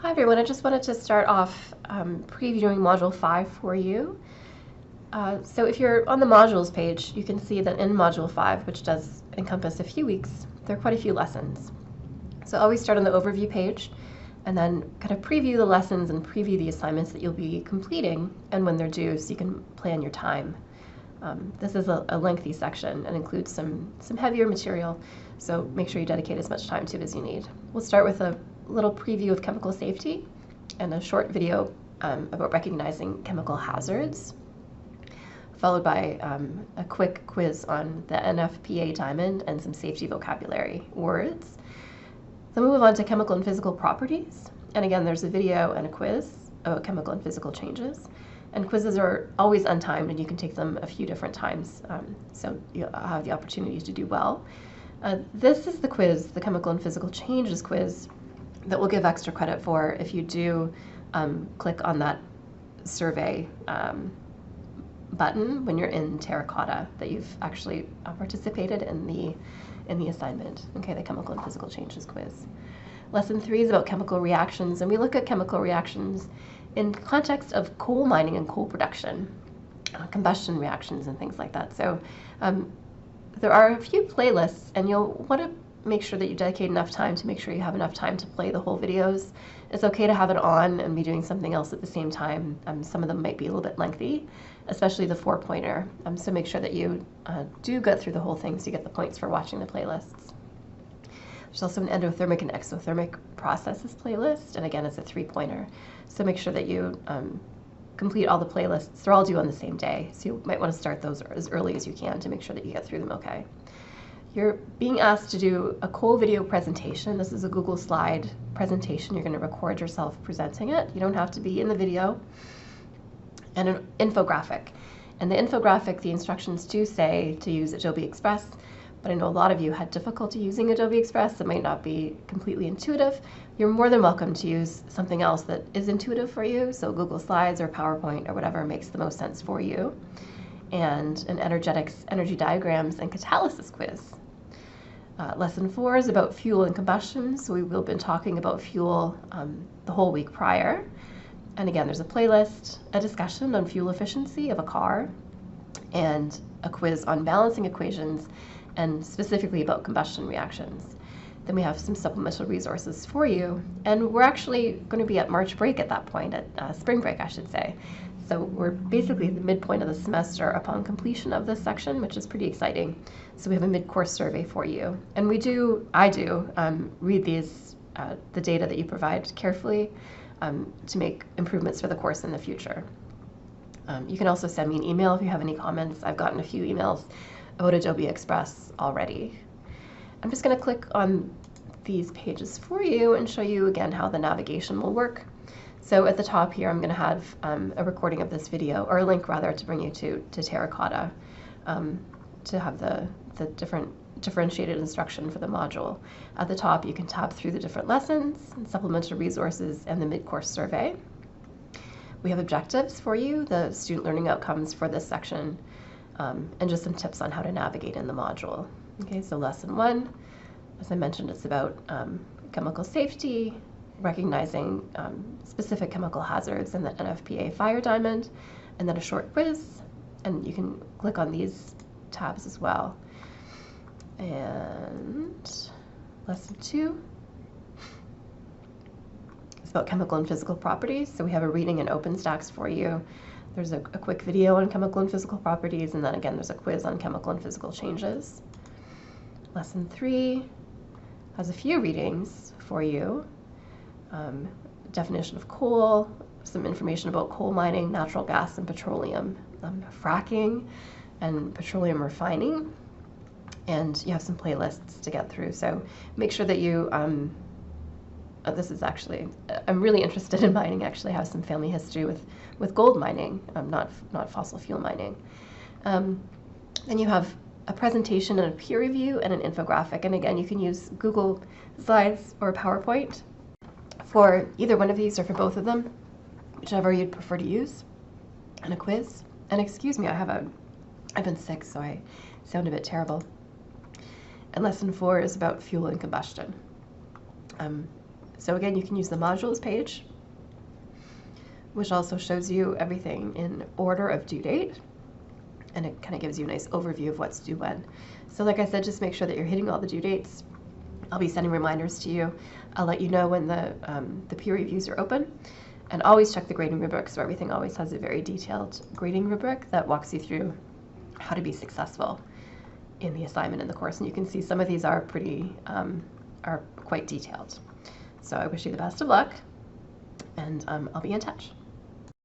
Hi everyone, I just wanted to start off previewing Module 5 for you. So if you're on the modules page, you can see that in Module 5, which does encompass a few weeks, there are quite a few lessons. So always start on the overview page and then kind of preview the lessons and preview the assignments that you'll be completing and when they're due so you can plan your time. This is a lengthy section and includes some heavier material, so make sure you dedicate as much time to it as you need. We'll start with a little preview of chemical safety and a short video about recognizing chemical hazards, followed by a quick quiz on the NFPA diamond and some safety vocabulary words. Then we move on to chemical and physical properties, and again there's a video and a quiz about chemical and physical changes. And quizzes are always untimed and you can take them a few different times, so you'll have the opportunity to do well. This is the quiz, the chemical and physical changes quiz, that we'll give extra credit for if you do click on that survey button when you're in Terracotta, that you've actually participated in the assignment. Okay, the chemical and physical changes quiz. Lesson 3 is about chemical reactions, and we look at chemical reactions in context of coal mining and coal production, combustion reactions and things like that. So there are a few playlists, and you'll want to make sure that you dedicate enough time to make sure you have enough time to play the whole videos. It's okay to have it on and be doing something else at the same time. Some of them might be a little bit lengthy, especially the 4-pointer. So make sure that you do get through the whole thing so you get the points for watching the playlists. There's also an endothermic and exothermic processes playlist, and again, it's a 3-pointer. So make sure that you complete all the playlists. They're all due on the same day, so you might want to start those as early as you can to make sure that you get through them okay. You're being asked to do a cool video presentation. This is a Google slide presentation. You're going to record yourself presenting it. You don't have to be in the video. And an infographic. And the infographic, the instructions do say to use Adobe Express, but I know a lot of you had difficulty using Adobe Express. It might not be completely intuitive. You're more than welcome to use something else that is intuitive for you, so Google Slides or PowerPoint or whatever makes the most sense for you. And an energetics, energy diagrams, and catalysis quiz. Lesson 4 is about fuel and combustion, so we will have been talking about fuel the whole week prior. And again, there's a playlist, a discussion on fuel efficiency of a car, and a quiz on balancing equations, and specifically about combustion reactions. Then we have some supplemental resources for you, and we're actually going to be at March break at that point, at spring break I should say. So we're basically at the midpoint of the semester upon completion of this section, which is pretty exciting. So we have a mid-course survey for you. And I do read these, the data that you provide carefully to make improvements for the course in the future. You can also send me an email if you have any comments. I've gotten a few emails about Adobe Express already. I'm just going to click on these pages for you and show you again how the navigation will work. So at the top here, I'm going to have a recording of this video, or a link rather, to bring you to Terracotta to have the differentiated instruction for the module. At the top, you can tab through the different lessons, and supplemental resources, and the mid-course survey. We have objectives for you, the student learning outcomes for this section, and just some tips on how to navigate in the module. Okay, so lesson 1, as I mentioned, it's about chemical safety, recognizing specific chemical hazards in the NFPA fire diamond, and then a short quiz, and you can click on these tabs as well. And lesson 2 is about chemical and physical properties, so we have a reading in OpenStax for you. There's a quick video on chemical and physical properties, and then again there's a quiz on chemical and physical changes. Lesson 3 has a few readings for you. Definition of coal, some information about coal mining, natural gas and petroleum, fracking and petroleum refining, and you have some playlists to get through. So make sure that you, this is actually, I'm really interested in mining, actually have some family history with gold mining, not fossil fuel mining. Then you have a presentation and a peer review and an infographic, and again you can use Google Slides or PowerPoint for either one of these or for both of them, whichever you'd prefer to use, and a quiz. And excuse me, I've been sick, so I sound a bit terrible. And lesson 4 is about fuel and combustion. So again, you can use the modules page, which also shows you everything in order of due date, and it kind of gives you a nice overview of what's due when. So like I said, just make sure that you're hitting all the due dates. I'll be sending reminders to you. I'll let you know when the peer reviews are open, and always check the grading rubric. So everything always has a very detailed grading rubric that walks you through how to be successful in the assignment in the course. And you can see some of these are quite detailed. So I wish you the best of luck, and I'll be in touch.